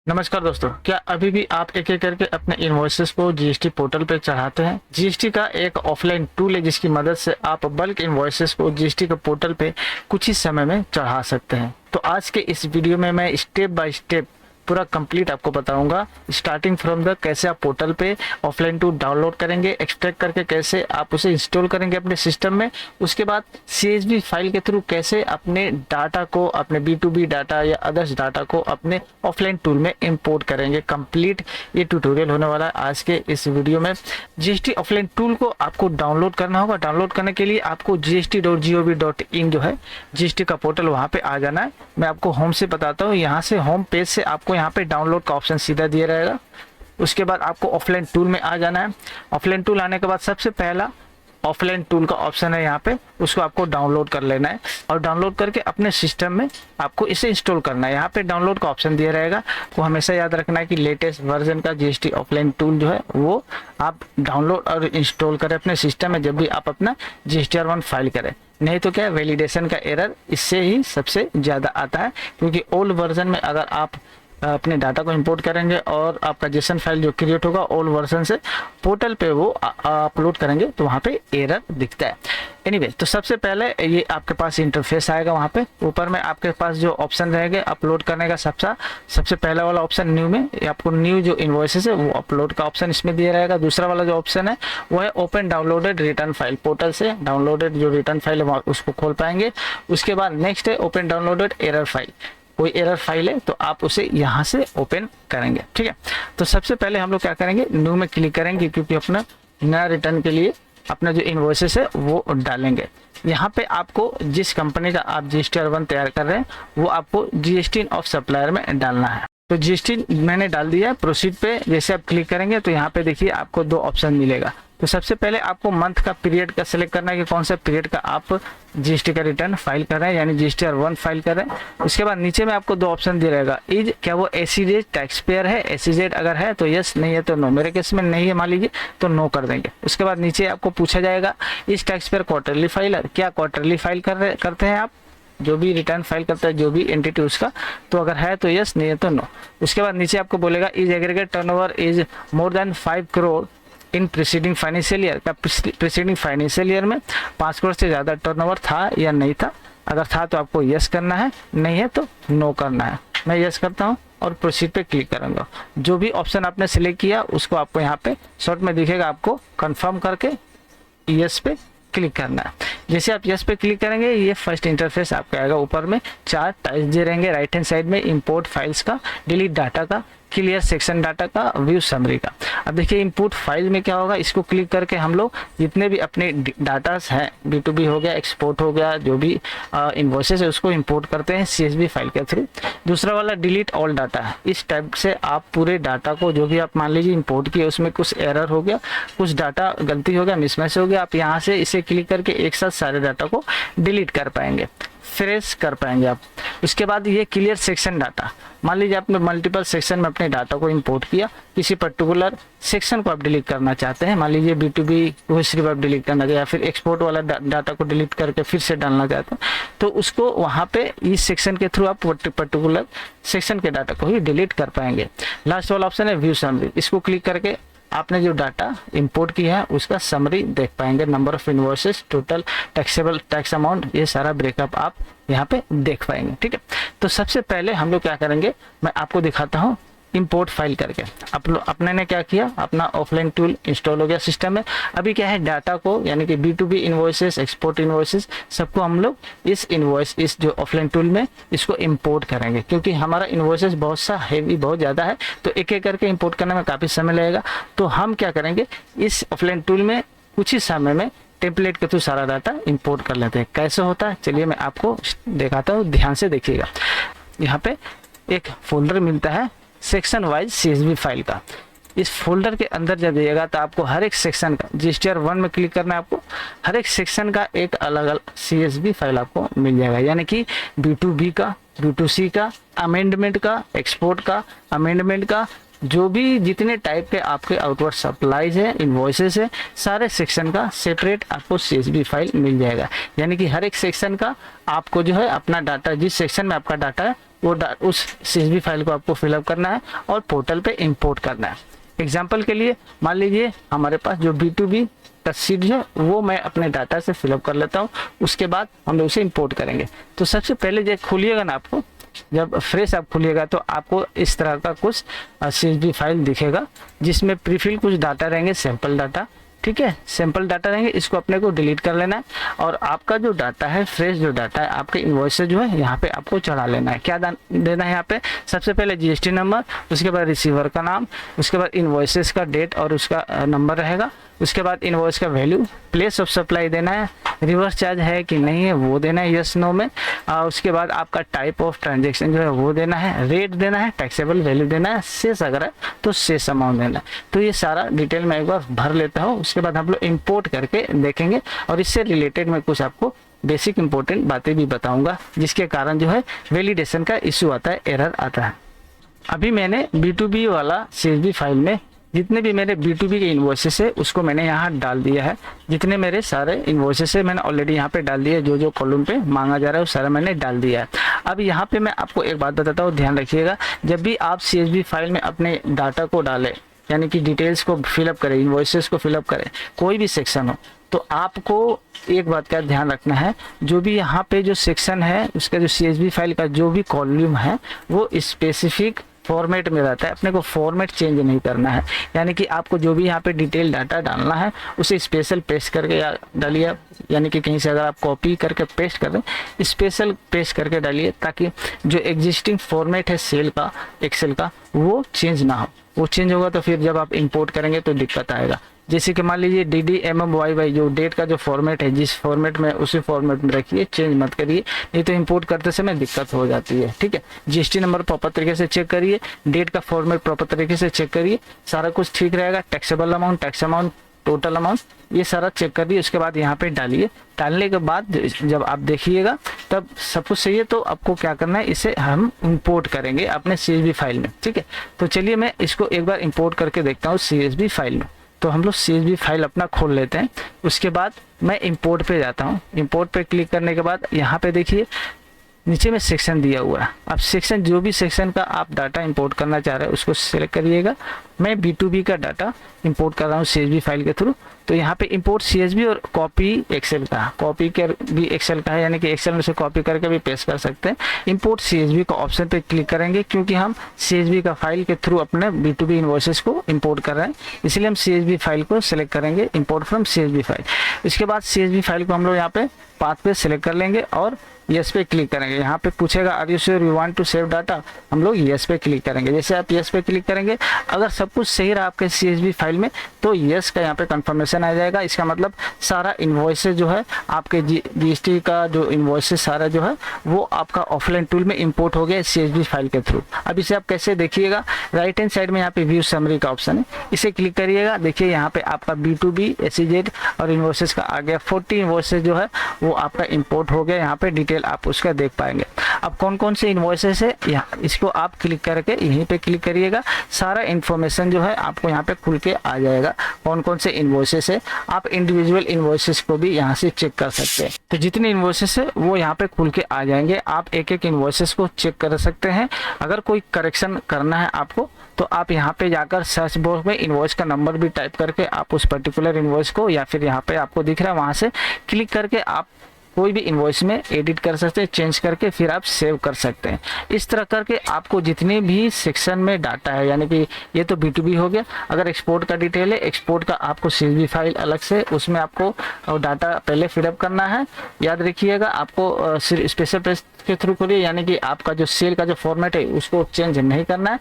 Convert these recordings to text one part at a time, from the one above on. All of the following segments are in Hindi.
नमस्कार दोस्तों, क्या अभी भी आप एक एक करके अपने इनवॉइसेस को जीएसटी पोर्टल पे चढ़ाते हैं? जीएसटी का एक ऑफलाइन टूल है जिसकी मदद से आप बल्क इनवॉइसेस को जीएसटी के पोर्टल पे कुछ ही समय में चढ़ा सकते हैं। तो आज के इस वीडियो में मैं स्टेप बाय स्टेप पूरा कंप्लीट आपको बताऊंगा, स्टार्टिंग फ्रॉम द कैसे आप पोर्टल पे ऑफलाइन टूल डाउनलोड करेंगे, एक्सट्रैक्ट करके कैसे आप उसे इंस्टॉल करेंगे अपने सिस्टम में, उसके बाद सीएसवी फाइल के थ्रू कैसे अपने डाटा को, अपने B2B डाटा या अदर्स डाटा को अपने ऑफलाइन टूल में इंपोर्ट करेंगे। कंप्लीट ये ट्यूटोरियल होने वाला है आज के इस वीडियो में। जीएसटी ऑफलाइन टूल को आपको डाउनलोड करना होगा। डाउनलोड करने के लिए आपको gst.gov.in जो है जीएसटी का पोर्टल, वहाँ पे आ जाना है। मैं आपको होम से बताता हूँ। यहाँ से होम पेज से आपको यहाँ पे डाउनलोड का ऑप्शन सीधा दिया रहेगा। उसके बाद आपको ऑफलाइन टूल में आ जाना है। ऑफलाइन टूल आने के बाद सबसे पहला ऑफलाइन टूल का ऑप्शन है यहाँ पे, उसको आपको डाउनलोड कर लेना है और डाउनलोड करके अपने सिस्टम में आपको इसे इंस्टॉल करना है। यहाँ पे डाउनलोड का ऑप्शन दिया रहेगा। वो हमेशा याद रखना है कि लेटेस्ट वर्जन का जीएसटी ऑफलाइन टूल जो है वो आप डाउनलोड और इंस्टॉल करें अपने सिस्टम में जब भी आप अपना GSTR1 फाइल करें। नहीं तो क्या, वैलिडेशन का एरर इससे ही सबसे ज़्यादा आता है, क्योंकि ओल्ड वर्जन में अगर आप अपने डाटा को इंपोर्ट करेंगे और आपका जेसन फाइल जो क्रिएट होगा ओल्ड वर्जन से पोर्टल पे वो अपलोड करेंगे तो वहाँ पे एरर दिखता है। एनीवे, तो सबसे पहले ये आपके पास इंटरफेस आएगा। वहाँ पे ऊपर में आपके पास जो ऑप्शन रहेंगे अपलोड करने का, सबसे पहला वाला ऑप्शन न्यू में, आपको न्यू जो इनवॉइसेस है वो अपलोड का ऑप्शन इसमें दिया रहेगा। दूसरा वाला जो ऑप्शन है वो है open downloaded return file. Portal से डाउनलोडेड जो रिटर्न फाइल है उसको खोल पाएंगे। उसके बाद नेक्स्ट है ओपन डाउनलोडेड एरर फाइल। कोई एरर फाइल है तो आप उसे यहाँ से ओपन करेंगे। ठीक है, तो सबसे पहले हम लोग क्या करेंगे, न्यू में क्लिक करेंगे, क्योंकि अपना नया रिटर्न के लिए अपना जो इनवॉइसेस है वो डालेंगे। यहाँ पे आपको जिस कंपनी का आप GSTR1 तैयार कर रहे हैं वो आपको GST ऑफ सप्लायर में डालना है। तो GST मैंने डाल दिया है। प्रोसीड पे जैसे आप क्लिक करेंगे तो यहाँ पे देखिए आपको दो ऑप्शन मिलेगा। तो सबसे पहले आपको मंथ का पीरियड का सिलेक्ट करना है कि कौन सा पीरियड का आप जीएसटी का रिटर्न फाइल कर रहे हैं, यानी GSTR1 फाइल कर रहे हैं। उसके बाद नीचे में आपको दो ऑप्शन दिया रहेगा। इज क्या वो SEZ टैक्स पेयर है? SEZ अगर है तो यस, नहीं है तो नो। मेरे केस में नहीं है मान लीजिए तो नो कर देंगे। उसके बाद नीचे आपको पूछा जाएगा इस टैक्स पेयर क्वार्टरली फाइलर, क्या क्वार्टरली फाइल करते हैं आप, जो भी रिटर्न फाइल करता है जो भी एंटिटी उसका, तो अगर है तो यस, नहीं है तो नो। उसके बाद नीचे आपको बोलेगा is aggregate turnover is more than 5 crore in preceding financial year. का प्रीसीडिंग फाइनेंशियल ईयर में 5 करोड़ से ज़्यादा टर्नओवर था या नहीं था? अगर था तो आपको यस करना है, नहीं है तो नो करना है। मैं यस करता हूँ और प्रोसीड पे क्लिक करूँगा। जो भी ऑप्शन आपने सिलेक्ट किया उसको आपको यहाँ पे शॉर्ट में दिखेगा, आपको कंफर्म करके यस पे क्लिक करना है। जैसे आप यस पे क्लिक करेंगे ये फर्स्ट इंटरफेस आपका आएगा। ऊपर में 4 टाइप्स दे रहेंगे राइट हैंड साइड में, इंपोर्ट फाइल्स का, डिलीट डाटा का, क्लियर सेक्शन डाटा का, व्यू समरी का। अब देखिए इनपुट फाइल में क्या होगा, इसको क्लिक करके हम लोग जितने भी अपने डाटास हैं, B2B हो गया, एक्सपोर्ट हो गया, जो भी इनवॉइसेस है उसको इंपोर्ट करते हैं CSV फाइल के थ्रू। दूसरा वाला डिलीट ऑल डाटा है। इस टाइप से आप पूरे डाटा को, जो भी आप मान लीजिए इंपोर्ट किए उसमें कुछ एरर हो गया, कुछ डाटा गलती हो गया, मिसमैच हो गया, आप यहाँ से इसे क्लिक करके एक साथ सारे डाटा को डिलीट कर पाएंगे, फ्रेश कर पाएंगे आप। उसके बाद ये क्लियर सेक्शन डाटा, मान लीजिए आपने मल्टीपल सेक्शन में अपने डाटा को इंपोर्ट किया, किसी पर्टिकुलर सेक्शन को आप डिलीट करना चाहते हैं, मान लीजिए B2B वो सिर्फ आप डिलीट करना चाहते हैं, या फिर एक्सपोर्ट वाला डाटा को डिलीट करके फिर से डालना चाहते हैं, तो उसको वहाँ पे इस सेक्शन के थ्रू आप पर्टिकुलर सेक्शन के डाटा को ही डिलीट कर पाएंगे। लास्ट वाला ऑप्शन है व्यू समरी। इसको क्लिक करके आपने जो डाटा इंपोर्ट किया है उसका समरी देख पाएंगे, number of invoices, total taxable tax amount, ये सारा ब्रेकअप आप यहाँ पे देख पाएंगे। ठीक है, तो सबसे पहले हम लोग क्या करेंगे, मैं आपको दिखाता हूँ इंपोर्ट फाइल करके। अपने ने क्या किया, अपना ऑफलाइन टूल इंस्टॉल हो गया सिस्टम में। अभी क्या है, डाटा को यानी कि B2B इनवॉइसेस, एक्सपोर्ट इनवॉइसेस, सबको हम लोग इस जो ऑफलाइन टूल में इसको इंपोर्ट करेंगे, क्योंकि हमारा इनवॉइसेस बहुत सा हैवी, बहुत ज़्यादा है, तो एक एक करके इंपोर्ट करने में काफ़ी समय लगेगा। तो हम क्या करेंगे, इस ऑफलाइन टूल में कुछ ही समय में टेम्पलेट के थ्रू सारा डाटा इंपोर्ट कर लेते हैं। कैसे होता है चलिए मैं आपको दिखाता हूँ, ध्यान से देखिएगा। यहाँ पे एक फोल्डर मिलता है सेक्शन वाइज CSV फाइल का। इस फोल्डर के अंदर जब जाइएगा तो आपको हर एक सेक्शन का, GSTR1 में क्लिक करना है आपको, हर एक सेक्शन का एक अलग अलग CSV फाइल आपको मिल जाएगा, यानी कि B2B का, B2C का, अमेंडमेंट का, एक्सपोर्ट का, अमेंडमेंट का, जो भी जितने टाइप के आपके आउटवर्ड सप्लाईज है, इनवॉइसेस है, सारे सेक्शन का सेपरेट आपको CSV फाइल मिल जाएगा। यानी कि हर एक सेक्शन का आपको जो है अपना डाटा, जिस सेक्शन में आपका डाटा है उस CSV फाइल को आपको फिलअप करना है और पोर्टल पे इंपोर्ट करना है। एग्जाम्पल के लिए मान लीजिए हमारे पास जो B2B का शीट है वो मैं अपने डाटा से फिलअप कर लेता हूँ, उसके बाद हम लोग उसे इंपोर्ट करेंगे। तो सबसे पहले जब खोलिएगा ना, आपको जब फ्रेश आप खोलिएगा तो आपको इस तरह का कुछ CSV फाइल दिखेगा जिसमें प्रीफिल कुछ डाटा रहेंगे, सैंपल डाटा, ठीक है, सैंपल डाटा रहेंगे। इसको अपने को डिलीट कर लेना है और आपका जो डाटा है, फ्रेश जो डाटा है, आपके इनवॉइसेस जो है यहाँ पे आपको चढ़ा लेना है। क्या देना है यहाँ पे? सबसे पहले GST नंबर, उसके बाद रिसीवर का नाम, उसके बाद इनवॉइसेस का डेट और उसका नंबर रहेगा, उसके बाद इनवॉइस का वैल्यू, प्लेस ऑफ सप्लाई देना है, रिवर्स चार्ज है कि नहीं है वो देना है, यस नो में। उसके बाद आपका टाइप ऑफ ट्रांजेक्शन जो है वो देना है, रेट देना है, टैक्सेबल वैल्यू देना है, शेष अगर है तो शेष अमाउंट देना है। तो ये सारा डिटेल मैं एक बार भर लेता हूँ, उसके बाद हम लोग इंपोर्ट करके देखेंगे और इससे रिलेटेड मैं कुछ आपको बेसिक इंपॉर्टेंट बातें भी बताऊंगा जिसके कारण जो है वैलिडेशन का इशू आता है, एरर आता है। अभी मैंने B2B वाला CSV फाइल में जितने भी मेरे B2B के इन्वॉइसेस है उसको मैंने यहाँ डाल दिया है। जितने मेरे सारे इन्वॉइसेस है मैंने ऑलरेडी यहाँ पे डाल दिया है, जो जो कॉलम पे मांगा जा रहा है वो सारा मैंने डाल दिया है। अब यहाँ पे मैं आपको एक बात बताता हूँ, ध्यान रखिएगा, जब भी आप CSV फाइल में अपने डाटा को डालें, यानी कि डिटेल्स को फिलअप करें, इन्वॉइसेस को फिलअप करें, कोई भी सेक्शन हो, तो आपको एक बात का ध्यान रखना है, जो भी यहाँ पे जो सेक्शन है उसका जो CSV फाइल का जो भी कॉलम है वो स्पेसिफिक फॉर्मेट में रहता है। अपने को फॉर्मेट चेंज नहीं करना है, यानी कि आपको जो भी यहाँ पे डिटेल डाटा डालना है उसे स्पेशल पेस्ट करके या डालिए आप, यानी कि कहीं से अगर आप कॉपी करके पेस्ट कर रहे हैं स्पेशल पेस्ट करके डालिए, ताकि जो एग्जिस्टिंग फॉर्मेट है सेल का, एक्सेल का, वो चेंज ना हो। वो चेंज होगा तो फिर जब आप इंपोर्ट करेंगे तो दिक्कत आएगा। जैसे कि मान लीजिए DDMMYY जो डेट का जो फॉर्मेट है, जिस फॉर्मेट में उसी फॉर्मेट में रखिए, चेंज मत करिए, नहीं तो इंपोर्ट करते समय दिक्कत हो जाती है। ठीक है, GST नंबर प्रॉपर तरीके से चेक करिए, डेट का फॉर्मेट प्रॉपर तरीके से चेक करिए, सारा कुछ ठीक रहेगा। Taxable amount, tax amount, total amount, ये सारा चेक करिए, उसके बाद यहाँ पे डालिए। डालने के बाद जब आप देखिएगा तब सब कुछ सही है तो आपको क्या करना है, इसे हम इंपोर्ट करेंगे अपने CSV फाइल में। ठीक है, तो चलिए मैं इसको एक बार इंपोर्ट करके देखता हूँ CSV फाइल में। तो हम लोग CSV फाइल अपना खोल लेते हैं, उसके बाद मैं इंपोर्ट पे जाता हूँ। इंपोर्ट पे क्लिक करने के बाद यहाँ पे देखिए नीचे में सेक्शन दिया हुआ है। अब सेक्शन, जो भी सेक्शन का आप डाटा इंपोर्ट करना चाह रहे हैं उसको सिलेक्ट करिएगा। मैं B2B का डाटा इंपोर्ट कर रहा हूँ CSV फाइल के थ्रू, तो यहाँ पे इंपोर्ट CSV और कॉपी एक्सेल का, कॉपी कर भी एक्सेल का है, यानी कि एक्सेल में से कॉपी करके भी पेस्ट कर सकते हैं। इंपोर्ट CSV का ऑप्शन पे क्लिक करेंगे, क्योंकि हम CSV का फाइल के थ्रू अपने B2B इन्वॉइसेस को इंपोर्ट कर रहे हैं, इसलिए हम CSV फाइल को सिलेक्ट करेंगे, इंपोर्ट फ्रॉम CSV फाइल। इसके बाद CSV फाइल को हम लोग यहाँ पे पाथ पे सिलेक्ट कर लेंगे और यस पे क्लिक करेंगे। यहाँ पे पूछेगा are you sure you want to save data, हम लोग यस पे क्लिक करेंगे। जैसे आप यस पे क्लिक करेंगे, अगर सब कुछ सही रहा आपके CSV फाइल में तो यस का यहाँ पे कंफर्मेशन आ जाएगा। इसका मतलब सारा इन्वॉइसेस जो है आपके GST का जो इन्वॉइसेस सारा जो है वो आपका ऑफलाइन टूल में इंपोर्ट हो गया CSV फाइल के थ्रू। अब इसे आप कैसे देखिएगा, राइट हैंड साइड में यहाँ पे व्यू समरी का ऑप्शन है, इसे क्लिक करिएगा। देखिए यहाँ पे आपका B2B SEZ और इन्वॉइसेस का आ गया, 40 इन्वॉइसेस जो है वो आपका इंपोर्ट हो गया। यहाँ पे डिटेल आप उसका देख पाएंगे। अब कौन कौन से इन्वॉइसेस है, यहाँ इसको आप क्लिक करके यहीं पे क्लिक करिएगा, सारा इन्फॉर्मेशन जो है आपको यहाँ पे खुल के आ जाएगा। कौन कौन से इन्वॉइसेस है, आप इंडिविजुअल इन्वॉइसेस को भी यहाँ से चेक कर सकते हैं। तो जितने इन्वॉइसेस है वो यहाँ पे खुल के आ जाएंगे, आप एक एक इन्वॉइसेस को चेक कर सकते हैं। अगर कोई करेक्शन करना है आपको तो आप यहाँ पे जाकर सर्च बॉक्स में इन्वॉइस का नंबर भी टाइप करके आप उस पर्टिकुलर इन्वॉइस को, या फिर यहाँ पे आपको दिख रहा है वहाँ से क्लिक करके आप कोई भी इन्वॉइस में एडिट कर सकते हैं, चेंज करके फिर आप सेव कर सकते हैं। इस तरह करके आपको जितने भी सेक्शन में डाटा है, यानी कि ये तो B2B हो गया। अगर एक्सपोर्ट का डिटेल है, एक्सपोर्ट का आपको CSV फाइल अलग से, उसमें आपको डाटा पहले फिलअप करना है। याद रखिएगा, आपको स्पेशल पेज के थ्रू करिए, यानी कि आपका जो सेल का जो फॉर्मेट है उसको चेंज नहीं करना है।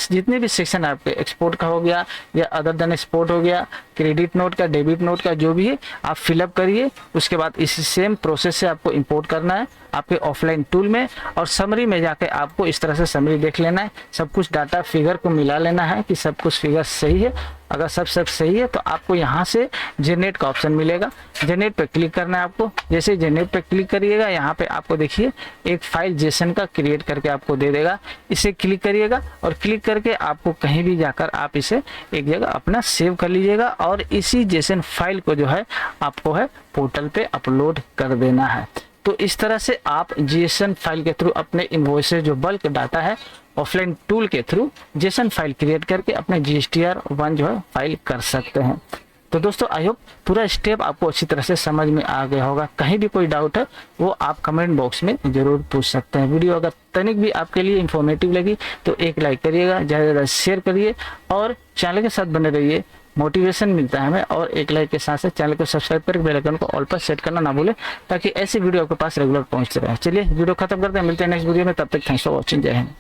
जितने भी सेक्शन है आपके, एक्सपोर्ट का हो गया या अदर देन एक्सपोर्ट हो गया, क्रेडिट नोट का, डेबिट नोट का, जो भी है आप फिलअप करिए। उसके बाद इस सेम प्रोसेस से आपको इंपोर्ट करना है आपके ऑफलाइन टूल में, और समरी में जाके आपको इस तरह से समरी देख लेना है। सब कुछ डाटा फिगर को मिला लेना है कि सब कुछ फिगर सही है। अगर सब सही है तो आपको यहाँ से जनरेट का ऑप्शन मिलेगा, जनरेट पे क्लिक करना है आपको। जैसे जनरेट पे क्लिक करिएगा, यहाँ पे आपको देखिए एक फाइल जेसन का क्रिएट करके आपको दे देगा। इसे क्लिक करिएगा और क्लिक करके आपको कहीं भी जाकर आप इसे एक जगह अपना सेव कर लीजिएगा, और इसी जेसन फाइल को जो है आपको है पोर्टल पे अपलोड कर देना है। तो इस तरह से आप JSON फाइल के थ्रू अपने इनवॉइसेस जो बल्क डाटा है ऑफलाइन टूल के थ्रू JSON फाइल क्रिएट करके अपने GSTR1 जो है फाइल कर सकते हैं। तो दोस्तों आई होप पूरा स्टेप आपको अच्छी तरह से समझ में आ गया होगा। कहीं भी कोई डाउट है वो आप कमेंट बॉक्स में जरूर पूछ सकते हैं। वीडियो अगर तनिक भी आपके लिए इंफॉर्मेटिव लगी तो एक लाइक करिएगा, ज़्यादा से ज़्यादा शेयर करिए और चैनल के साथ बने रहिए, मोटिवेशन मिलता है हमें। और एक लाइक के साथ साथ चैनल को सब्सक्राइब करके बेल आइकन को ऑल पर सेट करना ना भूलें ताकि ऐसी वीडियो आपके पास रेगुलर पहुंचते रहे। चलिए वीडियो खत्म करते हैं, मिलते हैं नेक्स्ट वीडियो में, तब तक थैंक्स फॉर वॉचिंग, जय हिंद।